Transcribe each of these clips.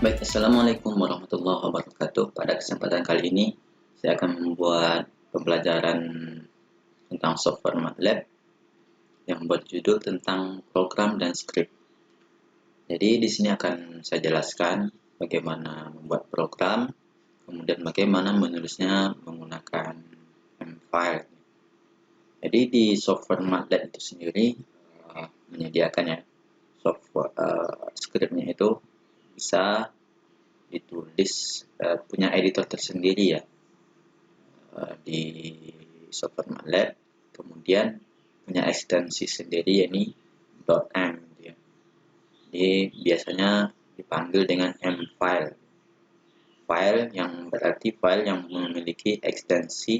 Baik, Assalamualaikum warahmatullahi wabarakatuh. Pada kesempatan kali ini, saya akan membuat pembelajaran tentang software MATLAB yang berjudul tentang program dan skrip. Jadi, di sini akan saya jelaskan bagaimana membuat program, kemudian bagaimana menulisnya menggunakan M-file. Jadi, di software MATLAB itu sendiri menyediakan ya software skripnya itu bisa ditulis punya editor tersendiri ya di software MATLAB, kemudian punya ekstensi sendiri yakni .m gitu ya. Jadi biasanya dipanggil dengan M-file, file yang berarti file yang memiliki ekstensi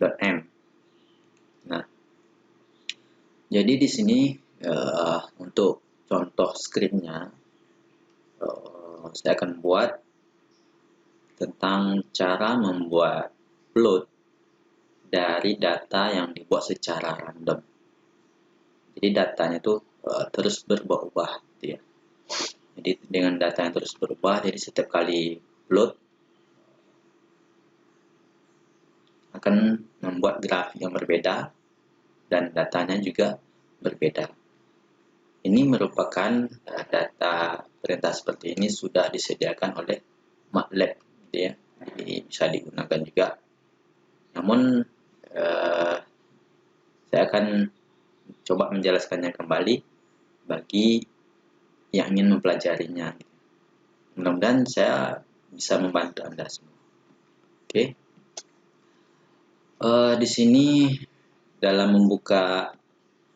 .m. Nah, jadi di sini untuk contoh skripnya saya akan buat tentang cara membuat plot dari data yang dibuat secara random. Jadi datanya itu terus berubah-ubah gitu ya. Jadi dengan data yang terus berubah, jadi setiap kali plot akan membuat grafik yang berbeda dan datanya juga berbeda. Ini merupakan data perintah seperti ini sudah disediakan oleh MATLAB gitu ya. Jadi bisa digunakan juga. Namun saya akan coba menjelaskannya kembali bagi yang ingin mempelajarinya. Mudah-mudahan saya bisa membantu Anda semua. Oke. Di sini dalam membuka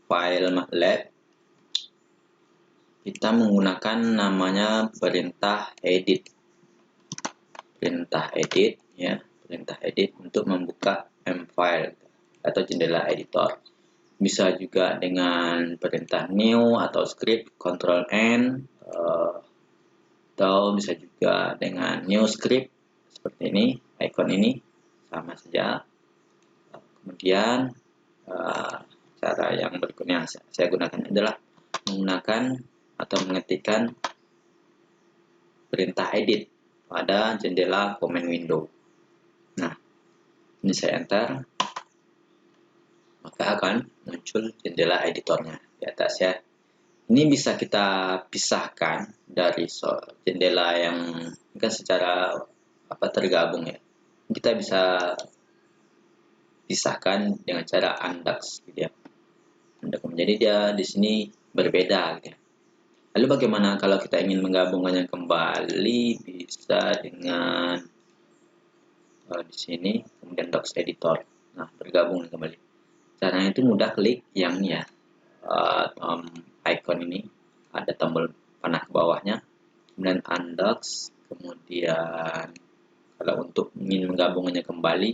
file MATLAB kita menggunakan namanya perintah edit. Perintah edit ya, perintah edit untuk membuka M-file atau jendela editor. Bisa juga dengan perintah new atau script Ctrl N, atau bisa juga dengan new script seperti ini, icon ini sama saja. Kemudian cara yang berikutnya saya gunakan adalah menggunakan atau mengetikkan perintah edit pada jendela command window. Nah, ini saya enter, maka akan muncul jendela editornya di atas ya. Ini bisa kita pisahkan dari jendela yang kan secara tergabung ya. Kita bisa pisahkan dengan cara undock gitu ya. Jadi dia di sini berbeda gitu ya. Lalu bagaimana kalau kita ingin menggabungkannya kembali? Bisa dengan di sini kemudian docs editor. Nah, bergabung kembali. Caranya itu mudah, klik yang ini ya, icon ini, ada tombol panah ke bawahnya, kemudian undock, kemudian kalau untuk ingin menggabungkannya kembali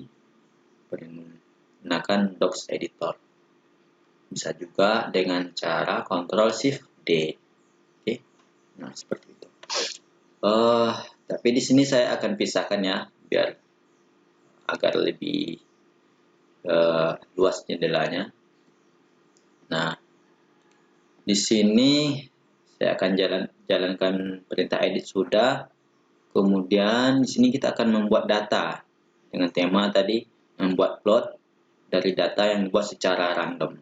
gunakan docs editor. Bisa juga dengan cara Ctrl Shift D. Oke. Nah, seperti itu. Tapi di sini saya akan pisahkan ya biar agar lebih luas jendelanya. Nah, di sini saya akan jalankan perintah edit sudah. Kemudian di sini kita akan membuat data dengan tema tadi, membuat plot dari data yang dibuat secara random.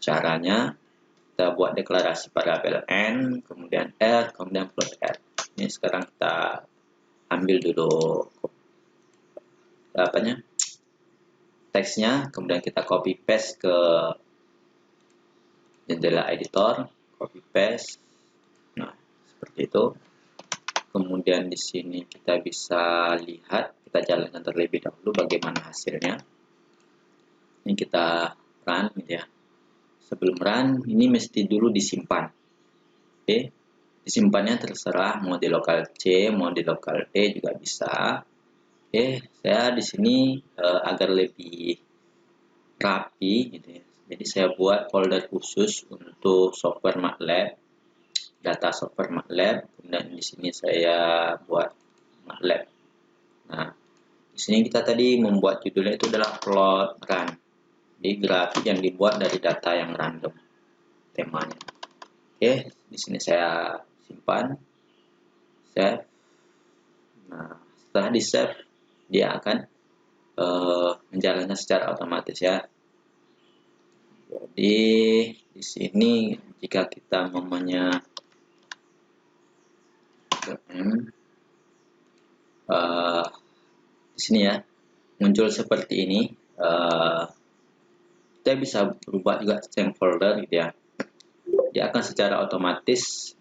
Caranya kita buat deklarasi variabel n, kemudian r, kemudian plot r. Ini sekarang kita ambil dulu teksnya, kemudian kita copy paste ke jendela editor, copy paste. Nah, seperti itu. Kemudian di sini kita bisa lihat, kita jalankan terlebih dahulu bagaimana hasilnya. Ini kita run gitu ya. Sebelum run, ini mesti dulu disimpan. Oke, disimpannya terserah, mau di lokal C, mau di lokal D juga bisa. Oke, saya di sini agar lebih rapi gitu ya. Jadi saya buat folder khusus untuk software MATLAB, data software MATLAB, dan di sini saya buat MATLAB. Nah, di sini kita tadi membuat judulnya itu adalah plot run. Jadi grafik yang dibuat dari data yang random temanya. Oke, di sini saya simpan. save. Nah, setelah di save, dia akan menjalankan secara otomatis ya. Jadi di sini jika kita namanya di sini ya muncul seperti ini, kita bisa berubah juga change folder gitu ya. Dia akan secara otomatis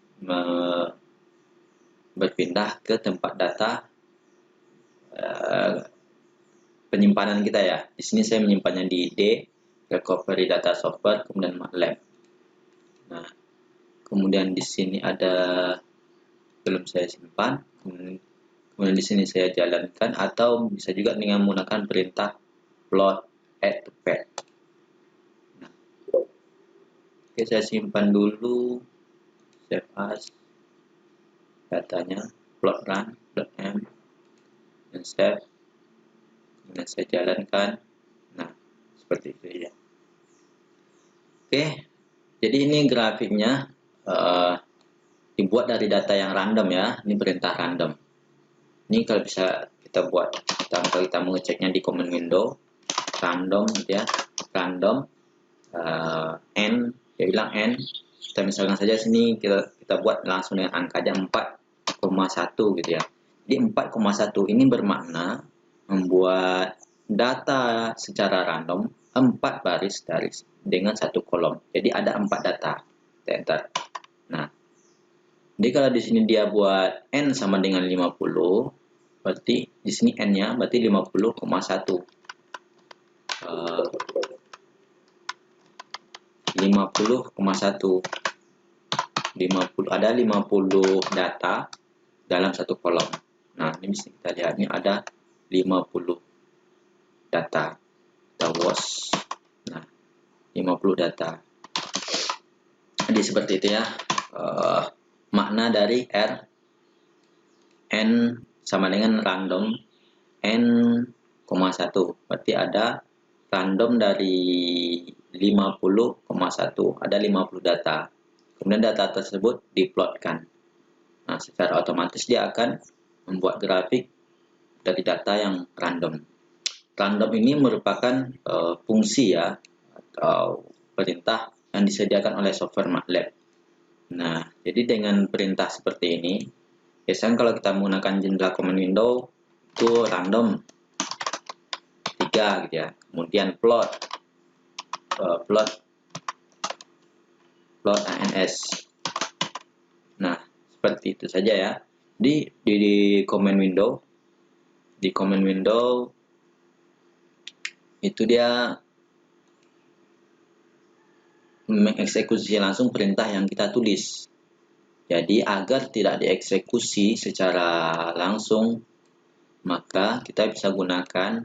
berpindah ke tempat data penyimpanan kita ya. Di sini saya menyimpannya di D, recovery data software, kemudian MATLAB. Nah, kemudian di sini ada belum saya simpan, kemudian di sini saya jalankan, atau bisa juga dengan menggunakan perintah plot add to pad. Nah, oke, saya simpan dulu, save as datanya, plot run.m, dan save. Kemudian saya jalankan. Nah, seperti itu ya. Oke, jadi ini grafiknya dibuat dari data yang random ya. Ini perintah random. Ini kalau bisa kita buat, kalau kita mengeceknya di command window, random gitu ya, random n, dia bilang n. Kita misalkan saja sini kita buat langsung dengan angka aja 4,1 gitu ya. Jadi 4,1 ini bermakna membuat data secara random 4 baris dengan 1 kolom. Jadi ada 4 data. Enter. Nah, jadi kalau di sini dia buat n sama dengan 50, berarti di sini n-nya berarti 50,1. 50,1. 50, ada 50 data dalam satu kolom. Nah, ini bisa kita lihat, ini ada 50 data. Kita watch. Nah, 50 data. Jadi seperti itu ya. Makna dari R, n sama dengan random n,1. Berarti ada random dari 50,1. Ada 50 data. Kemudian data tersebut diplotkan. Nah, secara otomatis dia akan membuat grafik dari data yang random. Random ini merupakan fungsi ya, atau perintah yang disediakan oleh software MATLAB. Nah, jadi dengan perintah seperti ini, biasanya kalau kita menggunakan jendela command window itu random 3 gitu ya. Kemudian plot ANS. Nah, seperti itu saja ya. Di command window itu dia mengeksekusi langsung perintah yang kita tulis. Jadi agar tidak dieksekusi secara langsung, maka kita bisa gunakan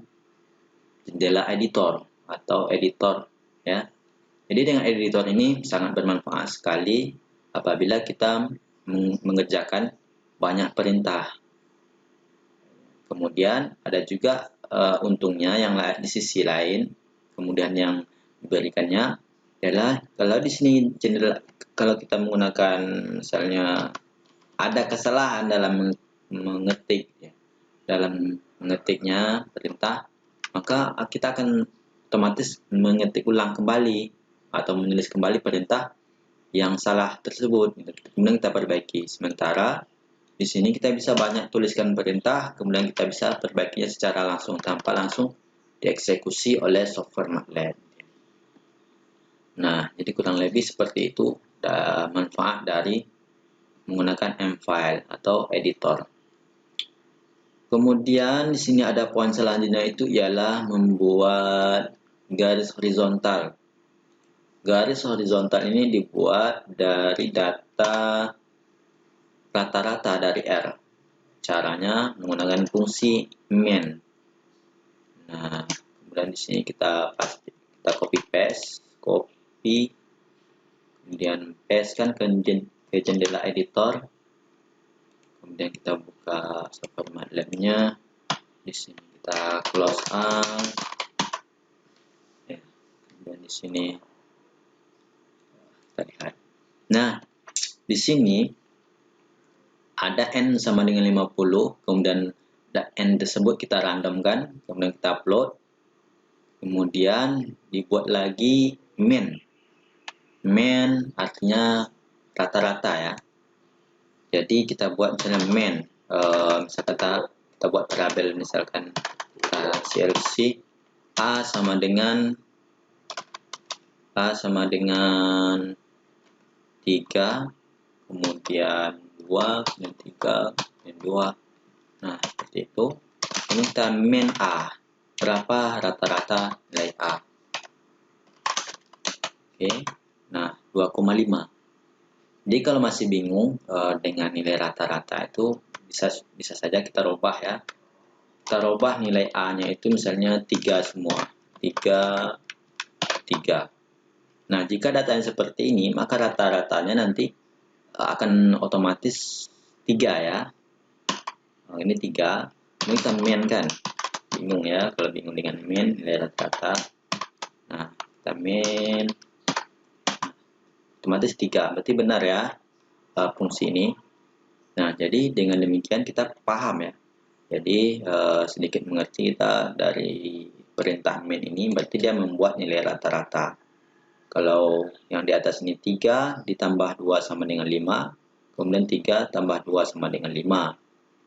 jendela editor atau editor ya. Jadi dengan editor ini sangat bermanfaat sekali apabila kita mengerjakan banyak perintah. Kemudian ada juga untungnya yang di sisi lain, kemudian yang diberikannya adalah kalau di sini kalau kita menggunakan misalnya ada kesalahan dalam mengetik ya, dalam mengetiknya perintah, maka kita akan otomatis mengetik ulang kembali atau menulis kembali perintah yang salah tersebut. Kemudian kita perbaiki. Sementara di sini kita bisa banyak tuliskan perintah, kemudian kita bisa perbaikinya secara langsung tanpa langsung dieksekusi oleh software MATLAB. Nah, jadi kurang lebih seperti itu manfaat dari menggunakan M-File atau editor. Kemudian di sini ada poin selanjutnya, itu ialah membuat garis horizontal. Garis horizontal ini dibuat dari data rata-rata dari R. Caranya menggunakan fungsi main. Nah, kemudian di sini kita copy paste, kemudian paste kan ke jendela editor. Kemudian kita buka software MATLAB-nya. Di sini kita close out. Ya, kemudian di sini kita lihat. Nah, di sini ada n sama dengan 50, kemudian n tersebut kita randomkan, kemudian kita upload, kemudian dibuat lagi main. Main artinya rata-rata ya. Jadi kita buat misalnya main, misalkan kita buat variabel misalkan CLC A sama dengan 3, kemudian 2, kemudian 3, kemudian 2. Nah, seperti itu. Ini kita main A. Berapa rata-rata nilai A? Oke. Nah, 2,5. Jadi kalau masih bingung dengan nilai rata-rata itu bisa saja kita rubah ya. Kita rubah nilai A-nya itu misalnya 3 semua. 3, 3. Nah, jika datanya seperti ini, maka rata-ratanya nanti akan otomatis 3 ya. Nah, ini 3. Ini kita main kan. Bingung ya kalau bingung dengan main nilai rata-rata. Nah, kita main otomatis 3. Berarti benar ya fungsi ini. Nah, jadi dengan demikian kita paham ya. Jadi sedikit mengerti kita dari perintah main ini, berarti dia membuat nilai rata-rata. Kalau yang di atas ini 3 ditambah 2 sama dengan 5, kemudian 3 tambah 2 sama dengan 5.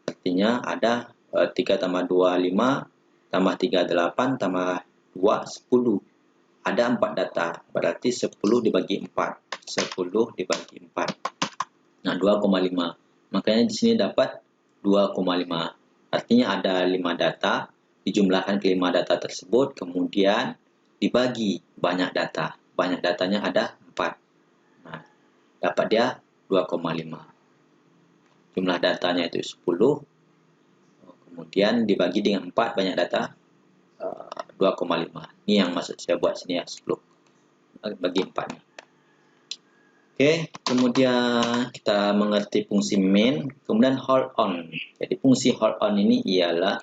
Artinya ada 3 tambah 2, 5, tambah 3, 8, tambah 2, 10. Ada 4 data, berarti 10 dibagi 4. 10 dibagi 4. Nah, 2,5. Makanya di sini dapat 2,5. Artinya ada 5 data, dijumlahkan ke 5 data tersebut, kemudian dibagi banyak data. Banyak datanya ada 4. Nah, dapat dia 2,5. Jumlah datanya itu 10, kemudian dibagi dengan 4 banyak data 2,5. Ini yang maksud saya buat sini ya, 10 bagi 4. Oke, kemudian kita mengerti fungsi main, kemudian hold on. Jadi fungsi hold on ini ialah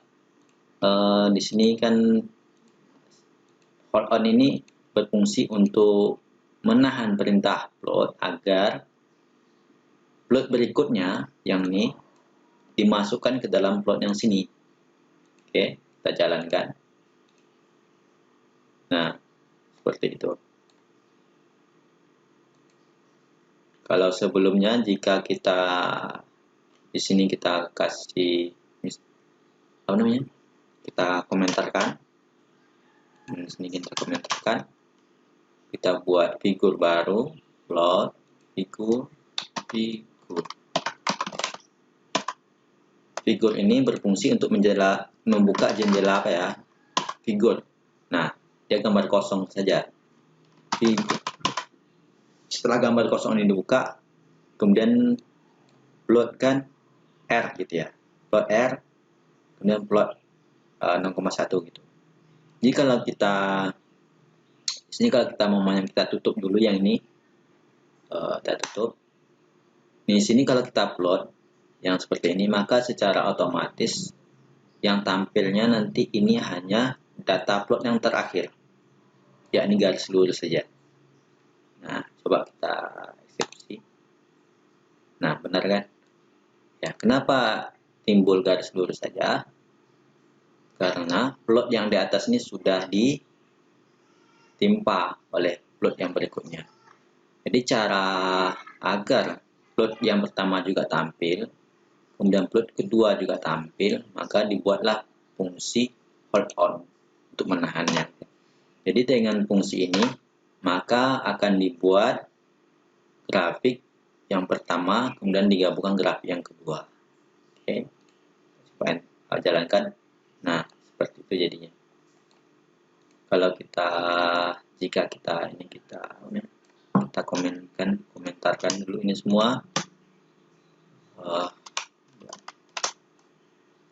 di sini kan hold on ini berfungsi untuk menahan perintah float agar float berikutnya yang ini dimasukkan ke dalam float yang sini. Oke, kita jalankan. Nah, seperti itu. Kalau sebelumnya jika kita di sini kita kasih apa namanya? Kita komentarkan. Di sini kita komentarkan. Kita buat figur baru, plot, figur. Figur ini berfungsi untuk membuka jendela apa ya? Figur. Nah, dia gambar kosong saja. Figur. Setelah gambar kosong ini dibuka, kemudian plot kan R gitu ya. Plot R, kemudian plot 6,1 gitu. Jadi kalau kita di sini kalau kita mau kita tutup dulu yang ini, kita tutup. Di sini kalau kita plot yang seperti ini, maka secara otomatis yang tampilnya nanti ini hanya data plot yang terakhir, yakni garis lurus saja. Nah, coba kita eksekusi. Nah, benar kan? Ya, kenapa timbul garis lurus saja? Karena plot yang di atas ini sudah ditimpa oleh plot yang berikutnya. Jadi cara agar plot yang pertama juga tampil, kemudian plot kedua juga tampil, maka dibuatlah fungsi hold on untuk menahannya. Jadi dengan fungsi ini, maka akan dibuat grafik yang pertama, kemudian digabungkan grafik yang kedua. Oke, supaya jalankan. Nah, seperti itu jadinya. Kalau jika kita komentarkan dulu ini semua.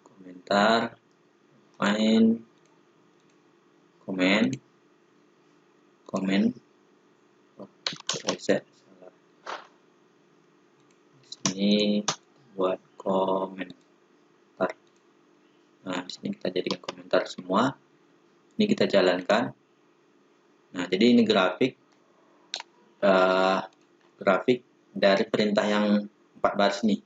Komentar, main, komen, reset. Ini buat komentar. Nah, di sini kita jadikan komentar semua. Ini kita jalankan. Nah, jadi ini grafik dari perintah yang 4 baris ini.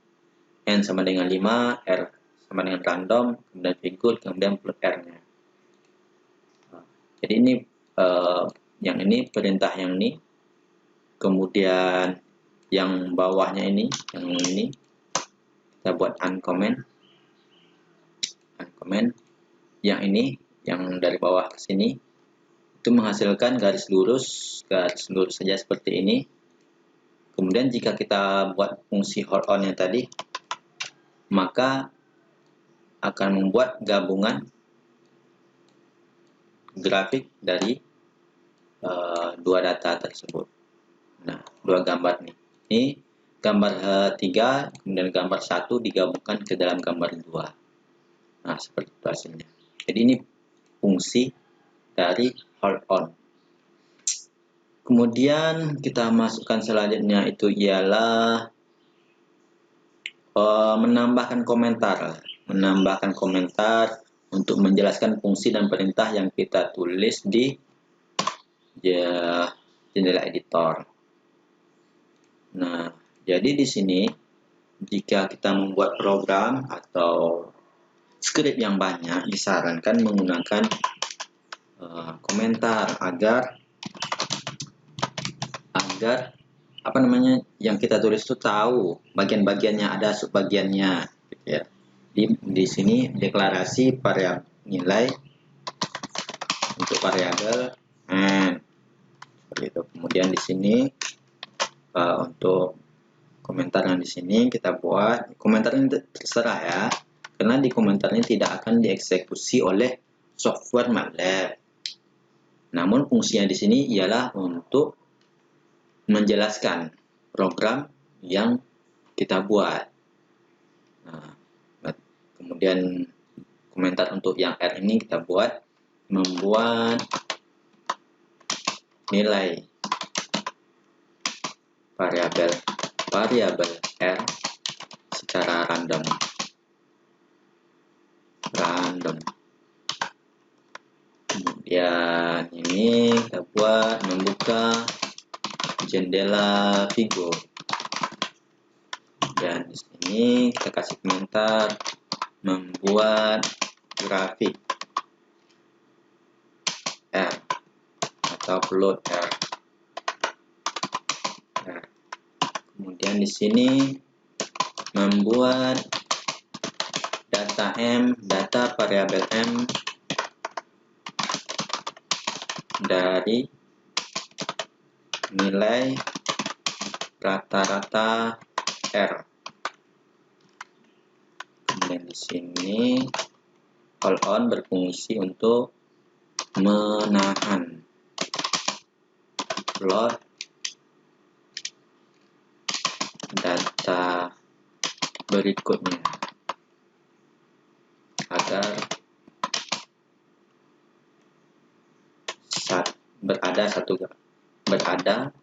N sama dengan 5, R sama dengan random, kemudian figur, kemudian plot R-nya. Jadi ini yang ini perintah yang ini, kemudian yang bawahnya ini, yang ini kita buat uncomment, yang ini, yang dari bawah ke sini itu menghasilkan garis lurus saja seperti ini. Kemudian jika kita buat fungsi hold on yang tadi, maka akan membuat gabungan grafik dari dua data tersebut. Nah, dua gambar nih. Ini gambar 3, kemudian gambar 1 digabungkan ke dalam gambar 2. Nah, seperti itu hasilnya. Jadi ini fungsi dari hold on. Kemudian kita masukkan selanjutnya itu ialah menambahkan komentar untuk menjelaskan fungsi dan perintah yang kita tulis di jendela editor. Nah, jadi di sini jika kita membuat program atau skrip yang banyak, disarankan menggunakan komentar agar yang kita tulis itu tahu bagian-bagiannya, ada subbagiannya, gitu ya. Di sini deklarasi variabel nilai untuk variabel n, seperti itu. Kemudian di sini untuk komentar yang di sini kita buat komentar ini terserah ya, karena di komentar ini tidak akan dieksekusi oleh software MATLAB. Namun fungsinya di sini ialah untuk menjelaskan program yang kita buat. Nah, kemudian komentar untuk yang R ini kita buat membuat nilai variabel R secara random. Kemudian ini kita buat membuka jendela figur. Dan di sini kita kasih komentar membuat grafik R atau plot R. Kemudian di sini membuat data variabel M dari nilai rata-rata R. Kemudian di sini hold on berfungsi untuk menahan plot data berikutnya agar berada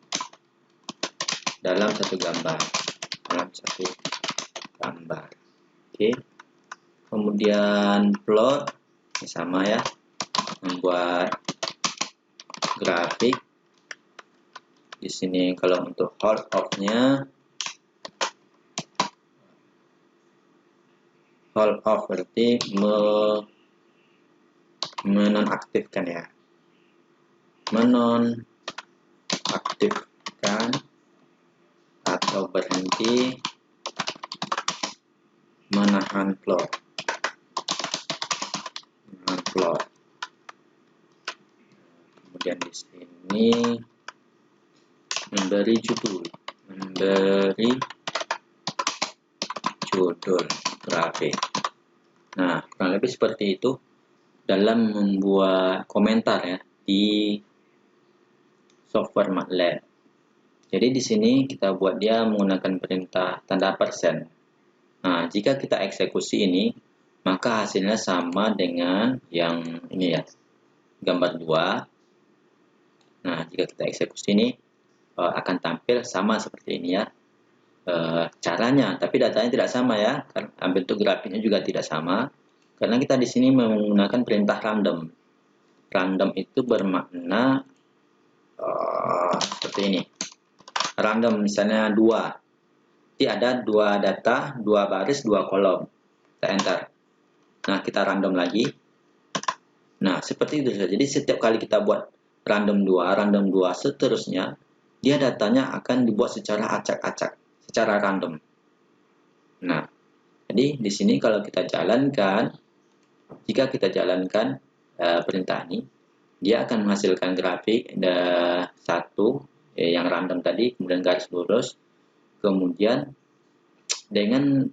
dalam satu gambar. Oke. Kemudian plot sama ya, membuat grafik. Di sini kalau untuk hold off berarti menonaktifkan ya, menonaktifkan atau berhenti menahan plot. Kemudian di sini memberi judul grafik. Nah, kurang lebih seperti itu dalam membuat komentar ya di software MATLAB. Jadi di sini kita buat dia menggunakan perintah tanda persen. Nah, jika kita eksekusi ini, maka hasilnya sama dengan yang ini ya, gambar 2. Nah, jika kita eksekusi ini akan tampil sama seperti ini ya caranya, tapi datanya tidak sama ya, bentuk grafiknya juga tidak sama, karena kita di sini menggunakan perintah random. Random itu bermakna seperti ini. Random misalnya 2. Jadi ada 2 data, 2 baris, 2 kolom. Kita enter. Nah, kita random lagi. Nah, seperti itu saja. Jadi setiap kali kita buat random 2, seterusnya, dia datanya akan dibuat secara acak-acak, secara random. Nah, jadi di sini kalau kita jalankan, jika kita jalankan perintah ini, dia akan menghasilkan grafik satu yang random tadi, kemudian garis lurus, kemudian dengan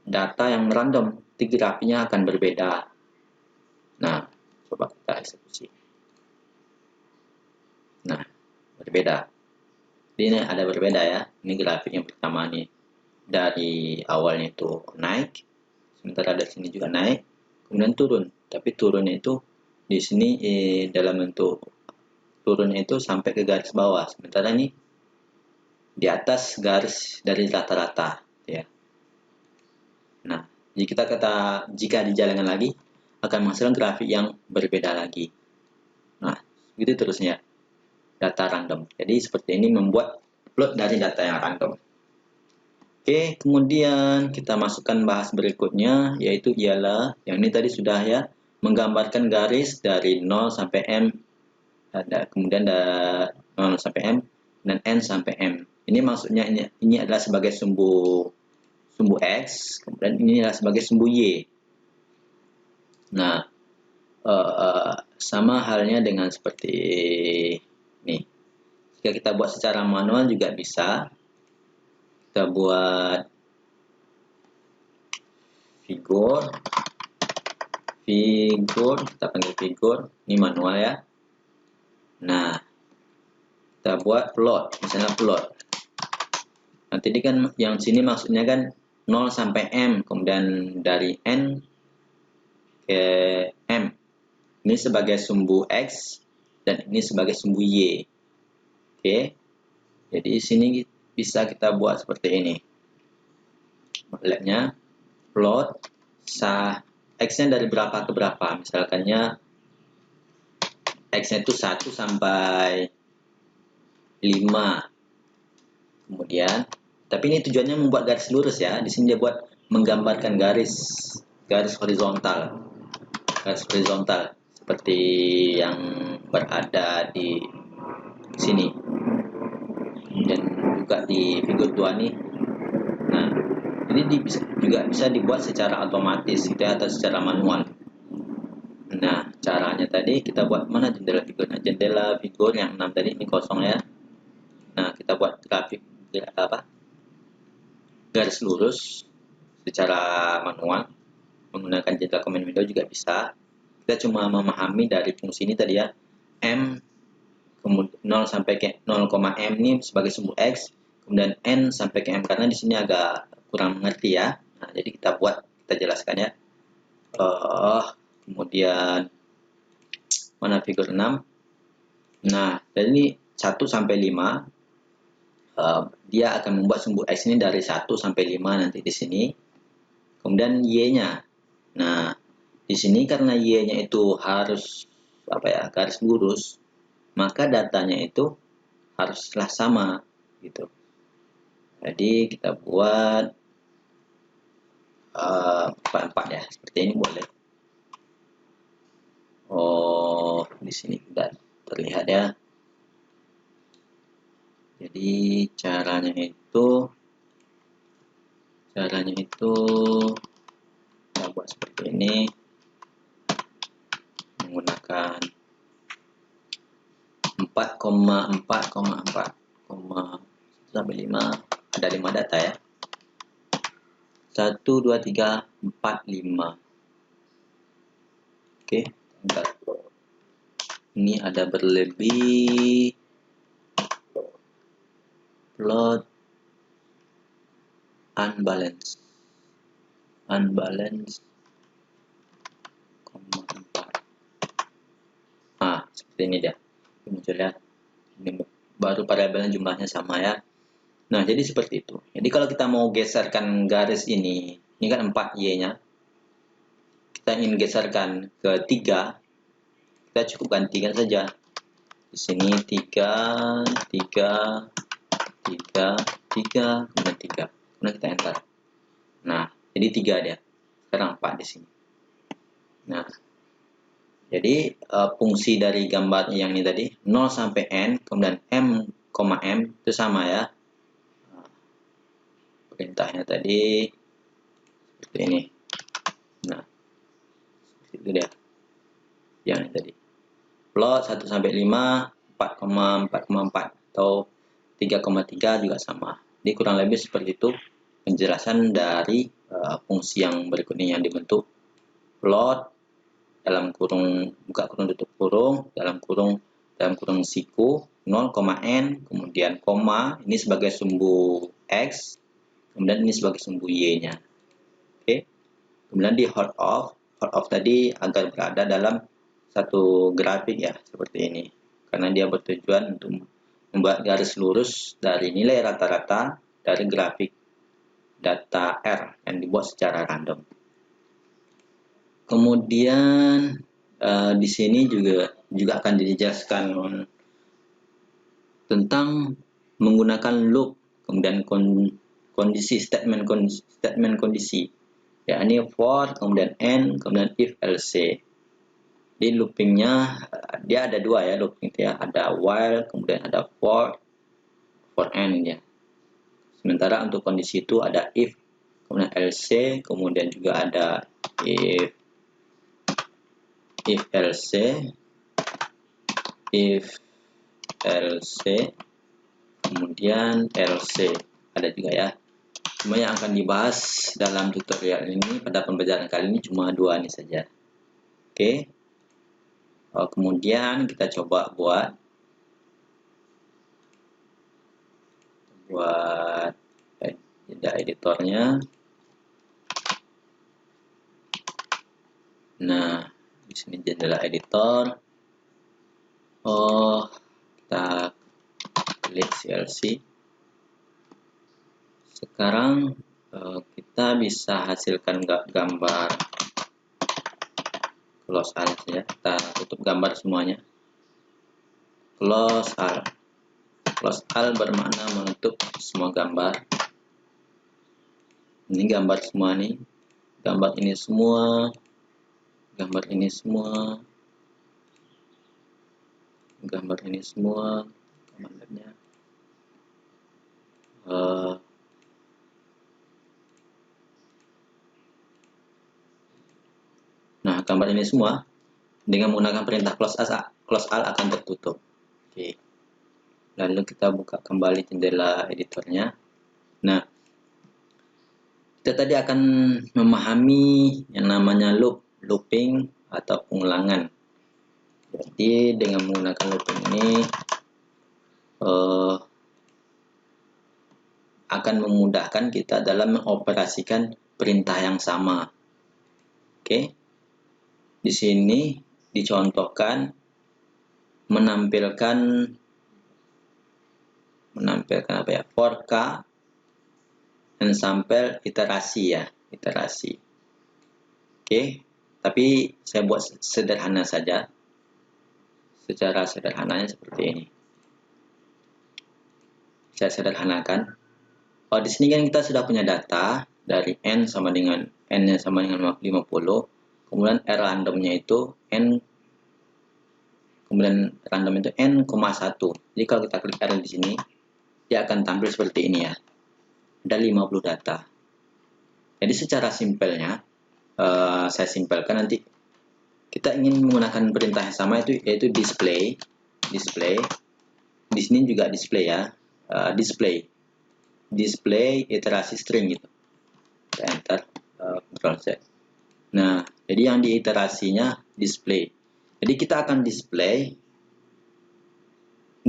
data yang random, grafiknya akan berbeda. Nah, coba kita eksekusi. Nah, berbeda. Jadi ini ada berbeda ya. Ini grafik yang pertama nih. Dari awalnya itu naik, sementara dari sini juga naik, kemudian turun. Tapi turunnya itu di sini dalam bentuk turunnya itu sampai ke garis bawah. Sementara ini di atas garis dari rata-rata ya. Nah, jika dijalankan lagi akan menghasilkan grafik yang berbeda lagi. Nah, begitu terusnya data random. Jadi seperti ini membuat plot dari data yang random. Oke, kemudian kita masukkan bahas berikutnya, yaitu ialah yang ini tadi sudah ya, menggambarkan garis dari 0 sampai M, kemudian 0 sampai M dan N sampai M. Ini maksudnya ini adalah sebagai sumbu X, kemudian ini adalah sebagai sumbu Y. Nah, sama halnya dengan seperti ini. Jika kita buat secara manual juga bisa. Kita buat figur, kita panggil figur, ini manual ya. Nah, kita buat plot, misalnya plot. Nanti ini kan yang sini maksudnya kan 0 sampai M, kemudian dari N ke M. Ini sebagai sumbu X dan ini sebagai sumbu Y. Oke. Jadi di sini bisa kita buat seperti ini. Labnya plot X-nya dari berapa ke berapa. Misalkannya X-nya itu 1 sampai 5. Kemudian, tapi ini tujuannya membuat garis lurus ya. Di sini dia buat menggambarkan garis horizontal. Garis horizontal seperti yang berada di sini. Dan juga di figur 2 nih. Nah, ini juga bisa dibuat secara otomatis gitu ya, atau secara manual. Nah, caranya tadi kita buat mana jendela figur. Nah, jendela figur yang 6 tadi ini kosong ya. Nah, kita buat grafik garis lurus secara manual menggunakan jendela command window juga bisa. Kita cuma memahami dari fungsi ini tadi ya, M kemudian 0 sampai ke 0,M ini sebagai sumbu X, kemudian N sampai ke M karena di sini agak kurang mengerti ya. Nah, jadi kita jelaskan ya. Kemudian mana figur 6. Nah, jadi ini 1 sampai 5. Dia akan membuat sumbu X ini dari 1 sampai 5 nanti di sini. Kemudian Y-nya. Nah, di sini karena Y-nya itu harus garis lurus, maka datanya itu haruslah sama gitu. Jadi kita buat 4 ya, seperti ini boleh. Oh, di sini sudah terlihat ya. Jadi caranya itu kita buat seperti ini menggunakan 4,4,4 sampai 5, ada 5 data ya. 1 2 3 4 5. Oke, bentar. Ini ada berlebih plot unbalanced 4. Seperti ini dia muncul ya. Ini baru variabelnya jumlahnya sama ya. Nah, jadi seperti itu. Jadi kalau kita mau geserkan garis ini kan 4Y-nya. Kita ingin geserkan ke 3, kita cukup gantikan saja. Di sini 3, 3, 3, 3, kemudian 3. kemudian kita enter. Nah, jadi 3 dia. Sekarang 4 di sini. Nah, jadi fungsi dari gambar yang ini tadi 0 sampai n, kemudian m, m itu sama ya. Perintahnya tadi seperti ini. Nah, itu dia. Yang ini tadi. Plot 1 sampai 5, 4,4,4 atau 3,3 juga sama. Jadi kurang lebih seperti itu penjelasan dari fungsi yang berikutnya yang dibentuk plot dalam kurung buka kurung tutup kurung dalam kurung siku 0, n, kemudian koma ini sebagai sumbu x, kemudian ini sebagai sumbu y-nya. Oke. Kemudian di hold off tadi agar berada dalam satu grafik ya seperti ini. Karena dia bertujuan untuk membuat garis lurus dari nilai rata-rata dari grafik data R yang dibuat secara random. Kemudian di sini juga akan dijelaskan tentang menggunakan loop, kemudian kondisi statement kondisi. Ya, ini for, kemudian and, kemudian if else. Di loopingnya dia ada 2 ya looping itu ya, ada while, kemudian ada for and ya. Sementara untuk kondisi itu ada if, kemudian else, kemudian juga ada if else, kemudian else ada juga ya. Cuma yang akan dibahas dalam tutorial ini pada pembelajaran kali ini cuma 2 ini saja. Oke. Kemudian kita coba buat editornya. Nah, di sini jendela editor. Kita klik CLC. Sekarang kita bisa hasilkan gambar close all ya. Kita tutup gambar semuanya. Close all. Close all bermakna menutup semua gambar. Ini gambar semua nih. Gambar ini semua. Gambar ini semua. Gambar ini semua. Gambarnya. Nah, gambar ini semua dengan menggunakan perintah close all akan tertutup. Oke. Lalu kita buka kembali jendela editornya. Nah, kita tadi akan memahami yang namanya looping atau pengulangan. Jadi dengan menggunakan looping ini akan memudahkan kita dalam mengoperasikan perintah yang sama. Oke. Di sini dicontohkan menampilkan apa ya? For k dan sampai iterasi ya, iterasi. Oke. Tapi saya buat sederhana saja. Secara sederhananya seperti ini. Saya sederhanakan. Di sini kan kita sudah punya data dari n sama dengan n-nya sama dengan 50. Kemudian R randomnya itu n, kemudian random itu n,1. Jadi kalau kita klik R di sini, dia akan tampil seperti ini ya. Ada 50 data. Jadi secara simpelnya, saya simpelkan nanti kita ingin menggunakan perintah yang sama itu yaitu display. Di sini juga display ya, display iterasi string gitu. Kita enter, Ctrl Z. Nah, jadi yang diiterasinya display. Jadi kita akan display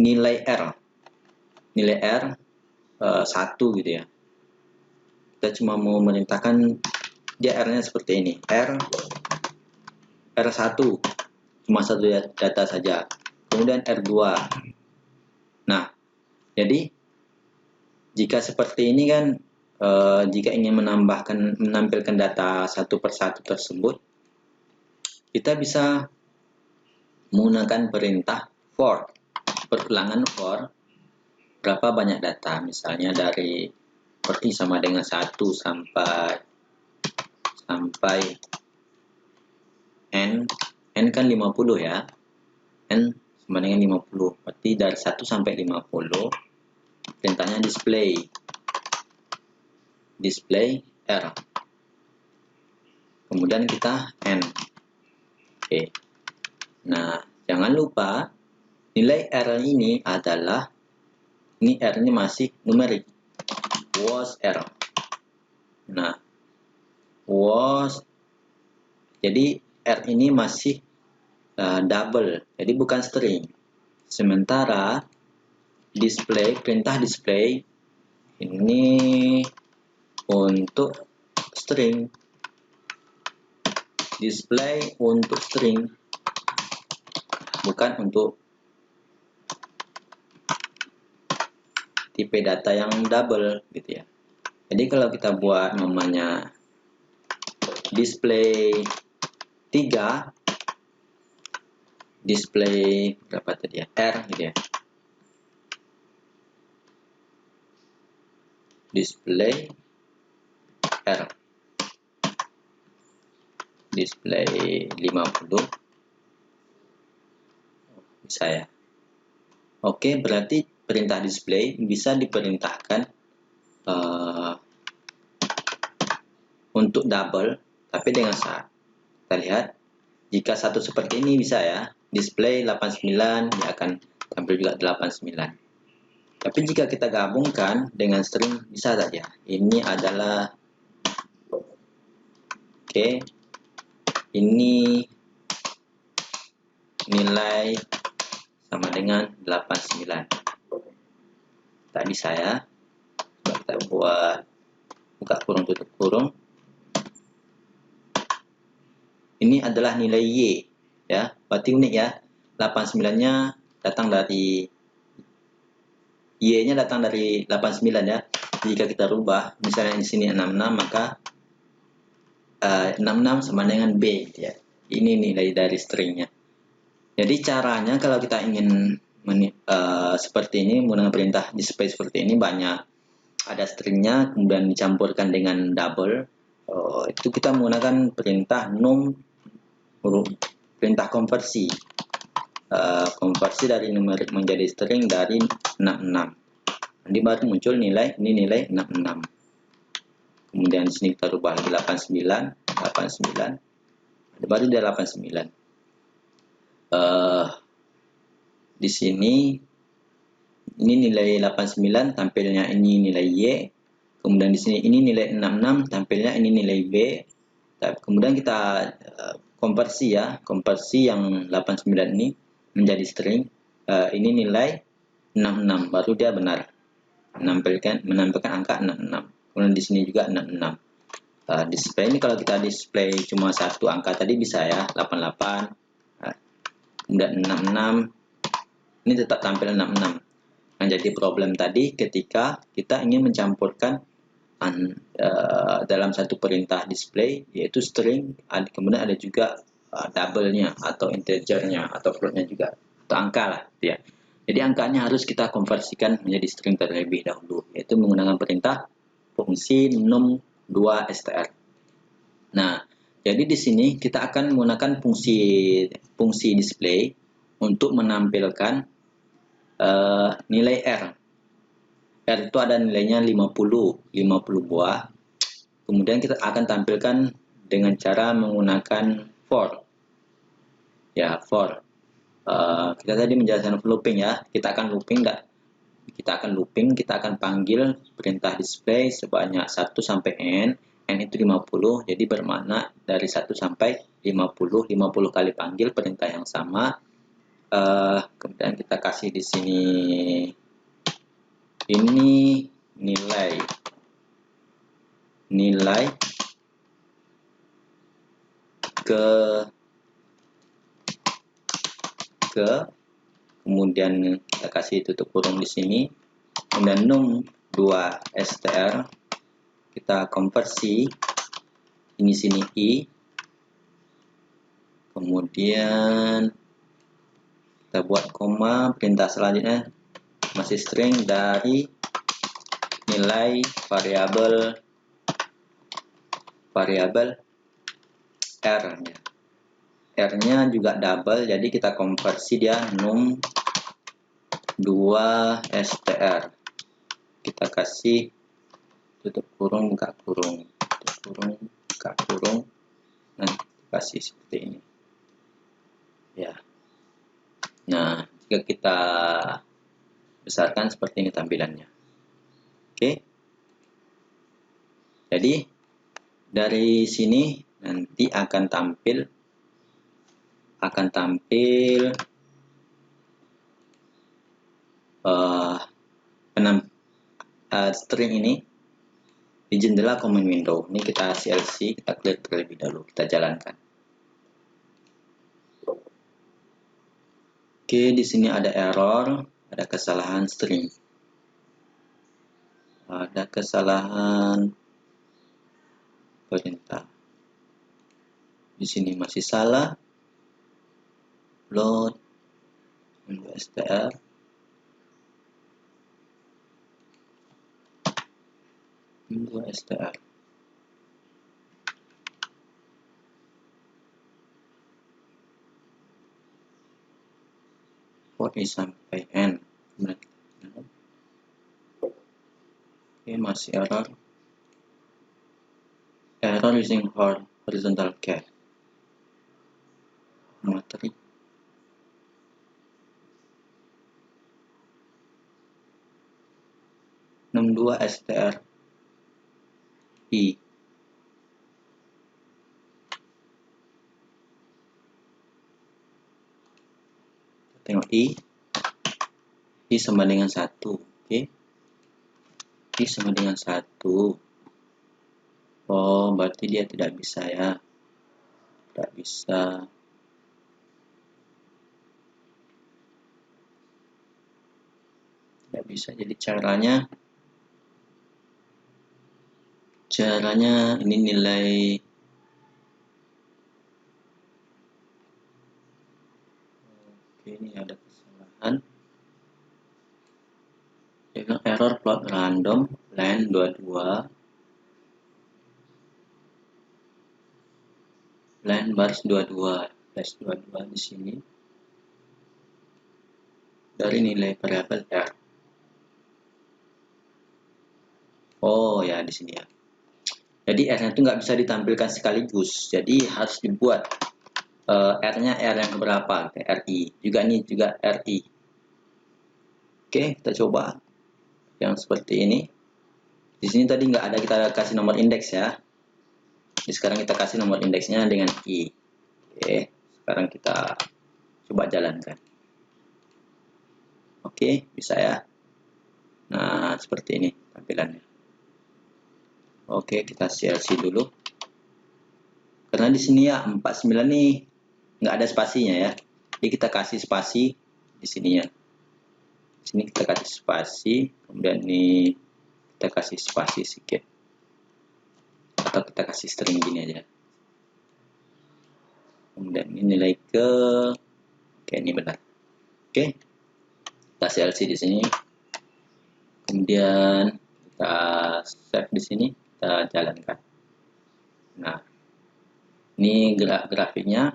nilai R. Nilai R 1 gitu ya. Kita cuma mau memerintahkan dia R-nya seperti ini. R1 cuma satu data saja. Kemudian R2. Nah, jadi jika seperti ini kan jika ingin menampilkan data satu persatu tersebut, kita bisa menggunakan perintah for, perulangan for berapa banyak data, misalnya dari seperti sama dengan 1 sampai n kan 50 ya, n sama dengan 50, berarti dari 1 sampai 50 perintahnya display R, kemudian kita n. Oke. Nah, jangan lupa nilai R ini adalah, ini R nya masih numerik, was R. Nah, was, jadi R ini masih double, jadi bukan string. Sementara perintah display ini untuk string, display untuk string, bukan untuk tipe data yang double gitu ya. Jadi kalau kita buat namanya display 3, display berapa tadi ya, R gitu ya, display R, display 50 bisa ya. Oke, berarti perintah display bisa diperintahkan untuk double, tapi dengan syarat. Kita lihat, jika satu seperti ini bisa ya, display 89, dia akan tampil juga 89. Tapi jika kita gabungkan dengan string, bisa saja. Ini adalah, oke, ini nilai sama dengan 89. Tak bisa ya. Kita buat buka kurung tutup kurung. Ini adalah nilai Y ya, berarti unik ya. 89-nya datang dari Y-nya datang dari 89 ya. Jika kita rubah, misalnya di sini 66, maka 66 sama dengan B ya. Ini nilai dari stringnya. Jadi caranya kalau kita ingin seperti ini, menggunakan perintah display seperti ini, banyak ada stringnya kemudian dicampurkan dengan double. Itu kita menggunakan perintah perintah konversi, konversi dari numerik menjadi string dari 66. Nanti baru muncul nilai, ini nilai 66. Kemudian di sini kita rubah lagi 89, baru dia 89. Di sini ini nilai 89, tampilnya ini nilai Y. Kemudian di sini ini nilai 66, tampilnya ini nilai B. Kemudian kita konversi ya, konversi yang 89 ini menjadi string. Ini nilai 66, baru dia benar menampilkan angka 66. Kemudian di sini juga 66. Display ini kalau kita display cuma satu angka tadi bisa ya, 88. Kemudian 66. Ini tetap tampil 66. Yang jadi problem tadi ketika kita ingin mencampurkan dalam satu perintah display, yaitu string, kemudian ada juga double-nya atau integer-nya atau float-nya juga, atau angka lah ya. Jadi angkanya harus kita konversikan menjadi string terlebih dahulu, yaitu menggunakan perintah fungsi num2str. Nah, jadi di sini kita akan menggunakan fungsi display untuk menampilkan nilai R. R itu ada nilainya 50 buah. Kemudian kita akan tampilkan dengan cara menggunakan for. Ya, for. Kita tadi menjelaskan looping ya. Kita akan looping, kita akan panggil perintah display sebanyak 1 sampai n. N itu 50, jadi bermakna dari 1 sampai 50 kali panggil perintah yang sama. Kemudian kita kasih di sini ini nilai kemudian kita kasih tutup kurung di sini, kemudian num2str, kita konversi ini sini i, kemudian kita buat koma, perintah selanjutnya masih string dari nilai variabel R nya. R nya juga double, jadi kita konversi dia num 2 str. Kita kasih tutup kurung buka kurung, tutup kurung buka kurung. Nah, kasih seperti ini ya. Nah, jika kita besarkan seperti ini tampilannya. Oke, jadi dari sini nanti akan tampil string ini di jendela command window. Ini kita CLC, kita clear terlebih dahulu, kita jalankan. Oke, di sini ada error, ada kesalahan string, ada kesalahan perintah. Di sini masih salah. Load str. str. Port sampai N. Oke, masih error. Error using horizontal cache. Materi. Dua str I. Tengok I sama dengan 1. Oke. I sama dengan 1. Oh, berarti dia tidak bisa ya. Tidak bisa. Tidak bisa. Jadi caranya ini nilai ini ada kesalahan. Error plot random line 22 line bars 22 plus 22 di sini dari nilai variabel R. Oh ya, di sini ya. Jadi R-nya itu nggak bisa ditampilkan sekaligus. Jadi harus dibuat R-nya R yang berapa? RI. Juga ini juga RI. Oke, kita coba yang seperti ini. Di sini tadi nggak ada, kita kasih nomor indeks ya. Jadi sekarang kita kasih nomor indeksnya dengan I. Oke, sekarang kita coba jalankan. Oke, bisa ya. Nah, seperti ini tampilannya. Oke, kita CLC dulu. Karena di sini ya 49 nih nggak ada spasinya ya. Jadi kita kasih spasi di sini ya. Di sini kita kasih spasi, kemudian ini kita kasih spasi sedikit. Atau kita kasih string gini aja. Kemudian ini nilai ke, oke ini benar. Oke, kita CLC di sini. Kemudian kita save di sini, kita jalankan. Nah, ini grafiknya,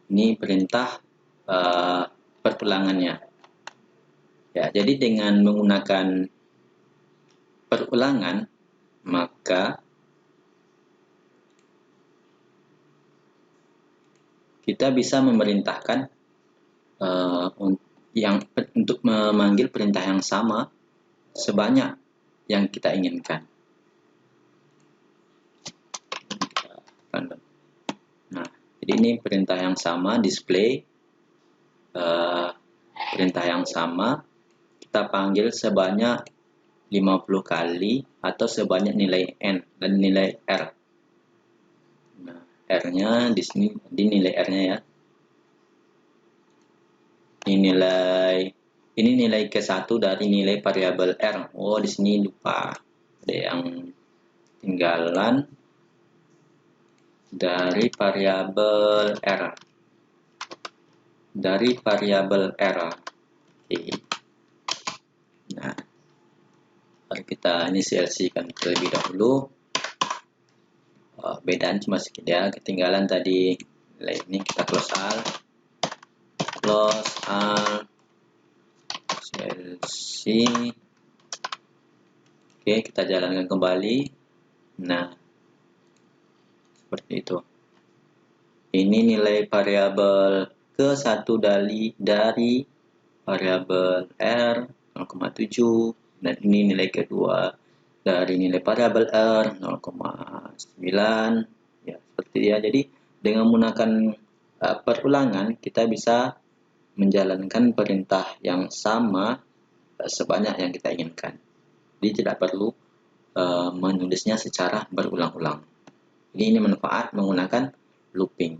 ini perintah perulangannya. Ya, jadi dengan menggunakan perulangan, maka kita bisa memerintahkan untuk memanggil perintah yang sama sebanyak yang kita inginkan. Nah, jadi ini perintah yang sama, display perintah yang sama, kita panggil sebanyak 50 kali atau sebanyak nilai N dan nilai R. Nah, R-nya di sini, di nilai R-nya ya. Ini nilai ke-1 dari nilai variabel R. Oh, di sini lupa. Ada yang tinggalan dari variabel R. Dari variabel R. Oke. Nah, kita inisiasikan terlebih dahulu. Bedaan cuma sedikit ya, ketinggalan tadi nilai ini. Kita close all CLC. Oke, kita jalankan kembali. Nah, seperti itu. Ini nilai variabel ke-1 dari variabel R 0,7, dan ini nilai kedua dari nilai variabel R 0,9 ya, seperti ya. Jadi dengan menggunakan perulangan kita bisa menjalankan perintah yang sama sebanyak yang kita inginkan. Jadi tidak perlu menulisnya secara berulang-ulang. Jadi ini manfaat menggunakan looping.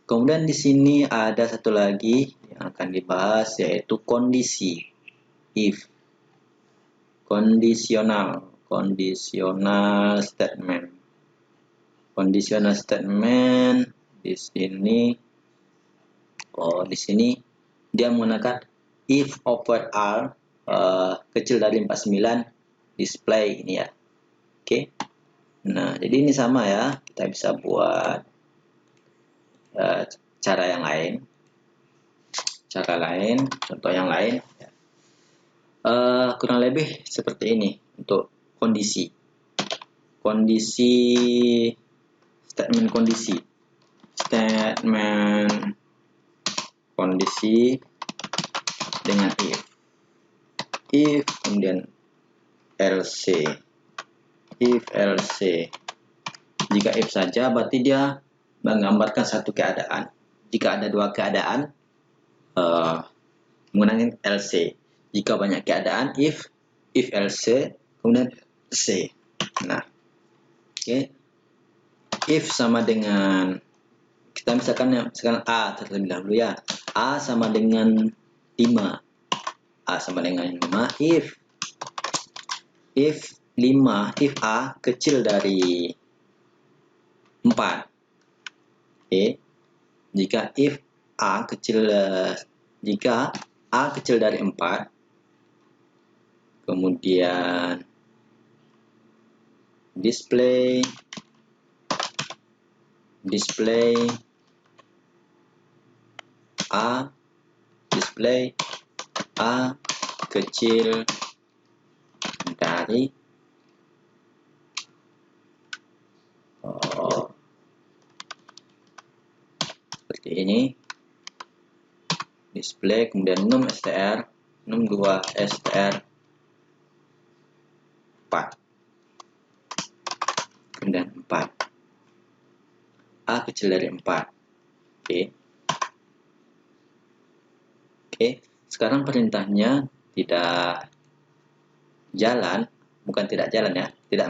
Kemudian di sini ada satu lagi yang akan dibahas, yaitu kondisi. If, conditional statement. Conditional statement di sini dia menggunakan if over R kecil dari 49 display ini ya. Oke. Nah, jadi ini sama ya. Kita bisa buat cara lain, contoh yang lain. Kurang lebih seperti ini untuk statement kondisi dengan if kemudian else. Jika if saja berarti dia menggambarkan satu keadaan. Jika ada dua keadaan, menggunakan else. Jika banyak keadaan, if else, kemudian else. Nah, oke. If sama dengan, kita misalkan A terlebih dahulu ya. A sama dengan 5. If A kecil dari 4. Oke. Jika A kecil dari 4, kemudian display A kecil dari seperti ini, display kemudian num str, num2 str 4, kemudian 4, A kecil dari 4. Oke, sekarang perintahnya tidak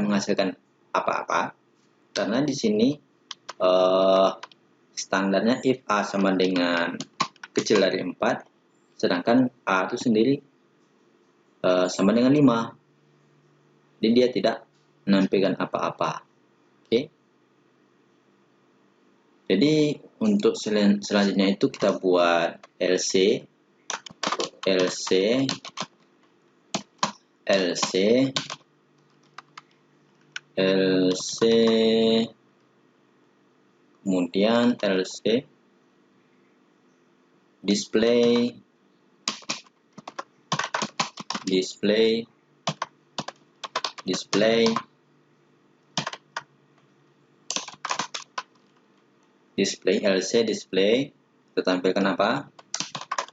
menghasilkan apa-apa, karena di sini standarnya if A sama dengan kecil dari 4, sedangkan A itu sendiri sama dengan 5. Jadi dia tidak menampilkan apa-apa. Oke. Jadi untuk selanjutnya itu kita buat else kemudian else display kita tampilkan apa,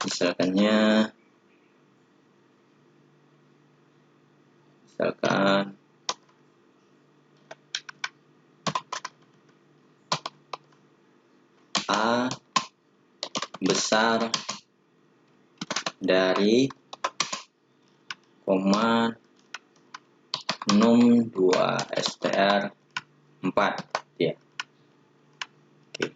misalkan A besar dari num2 str 4 ya. Oke.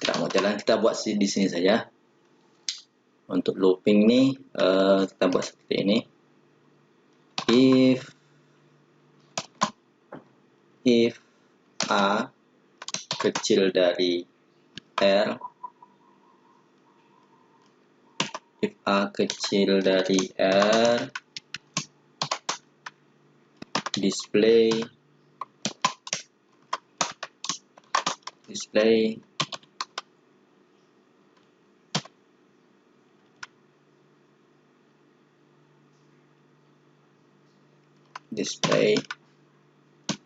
Tidak mau jalan, kita buat di sini saja. Untuk looping ini kita buat seperti ini. If A kecil dari R if A kecil dari R, display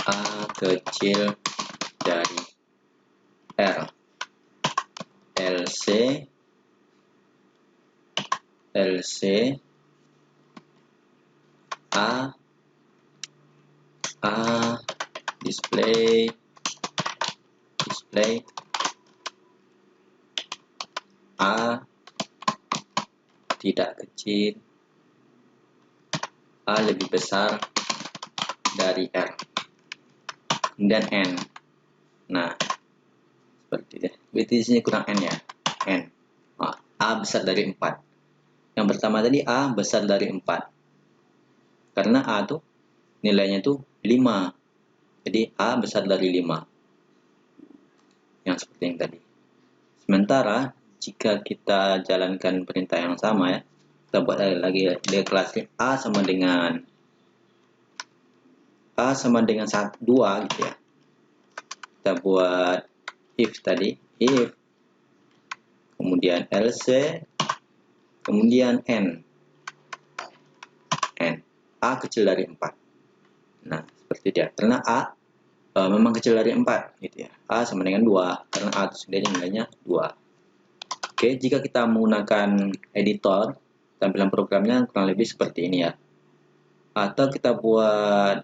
A kecil dari R, else A display A tidak kecil, A lebih besar dari R, kemudian N. Nah, seperti itu. Berarti di sini kurang N ya, N. A besar dari 4. Yang pertama tadi A besar dari 4. Karena A tuh nilainya tuh 5. Jadi A besar dari 5. Yang seperti yang tadi. Sementara jika kita jalankan perintah yang sama ya, kita buat lagi deklarasi A sama dengan 2 gitu ya. Kita buat if tadi, if, kemudian else, kemudian N. A kecil dari 4. Nah, seperti dia. Karena A memang kecil dari 4 gitu ya. A sama dengan 2 karena A itu sendiri nilainya 2. Oke, jika kita menggunakan editor, tampilan programnya kurang lebih seperti ini ya. Atau kita buat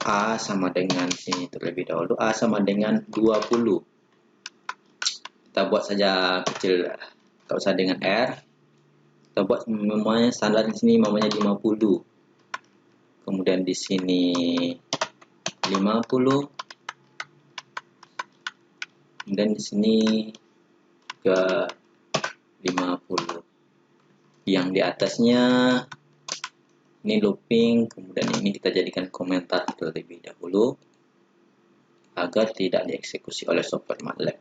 A sama dengan sini terlebih dahulu, A sama dengan 20. Kita buat saja kecil, tak usah dengan R. Kita buat namanya standar di sini namanya 50. Kemudian di sini 50. Kemudian di sini ke 50. Yang di atasnya ini looping, kemudian ini kita jadikan komentar terlebih dahulu agar tidak dieksekusi oleh software MATLAB.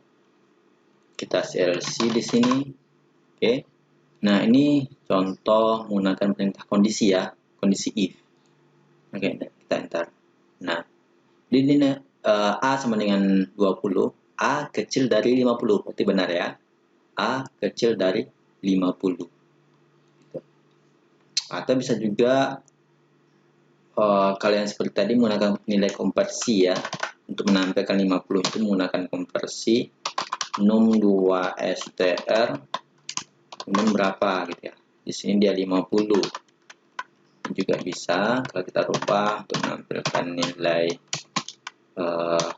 Kita CLC di sini. Oke. Nah, ini contoh menggunakan perintah kondisi ya, kondisi if. Oke, kita enter. Nah, di sini A sama dengan 20, A kecil dari 50, berarti benar ya. A kecil dari 50. Atau bisa juga kalian seperti tadi menggunakan nilai konversi ya. Untuk menampilkan 50 itu menggunakan konversi num2str kemudian berapa gitu ya. Di sini dia 50. Juga bisa kalau kita rubah untuk menampilkan nilai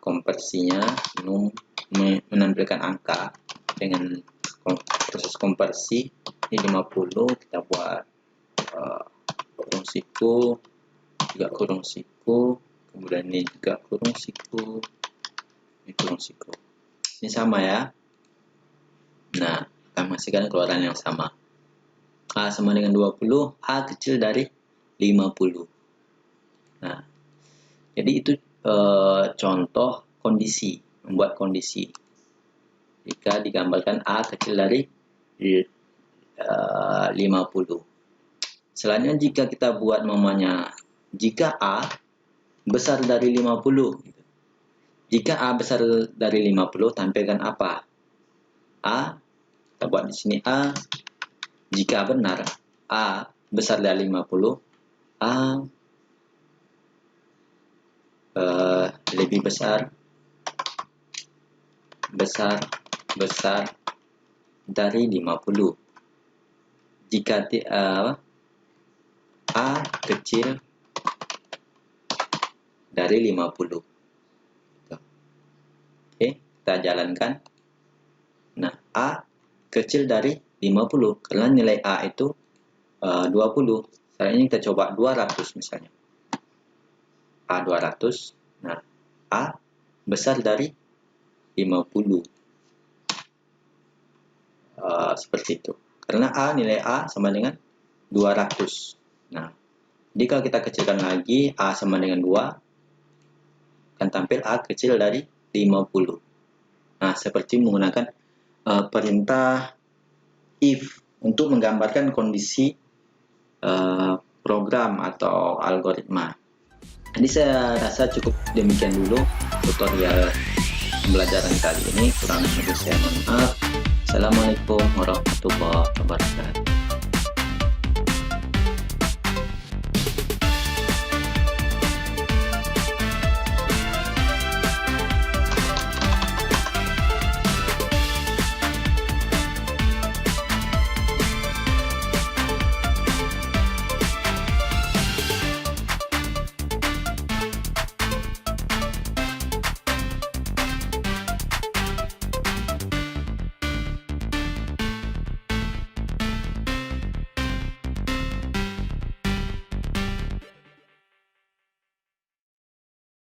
konversinya, num menampilkan angka dengan proses konversi. Ini 50, kita buat kurung siku, juga kurung siku, kemudian ini juga kurung siku, ini kurung siku. Ini sama ya. Nah, kita menghasilkan keluaran yang sama. A sama dengan 20, A kecil dari 50. Nah, jadi itu contoh kondisi, membuat kondisi. Jika digambarkan A kecil dari 50. Selanjutnya jika kita buat namanya, jika A besar dari 50. Jika A besar dari 50, tampilkan apa? A, kita buat di sini A. Jika benar, A besar dari 50, A lebih besar dari 50. Jika A kecil dari 50. Oke, kita jalankan. Nah, A kecil dari 50 karena nilai A itu 20. Sekarang ini kita coba 200 misalnya. A 200. Nah, A besar dari 50. Seperti itu. Karena nilai A sama dengan 200. Nah, jika kita kecilkan lagi, A sama dengan 2, akan tampil A kecil dari 50. Nah, seperti menggunakan perintah if untuk menggambarkan kondisi program atau algoritma. Jadi saya rasa cukup demikian dulu tutorial pembelajaran kali ini. Kurang lebih saya mohon maaf. Assalamualaikum warahmatullahi wabarakatuh.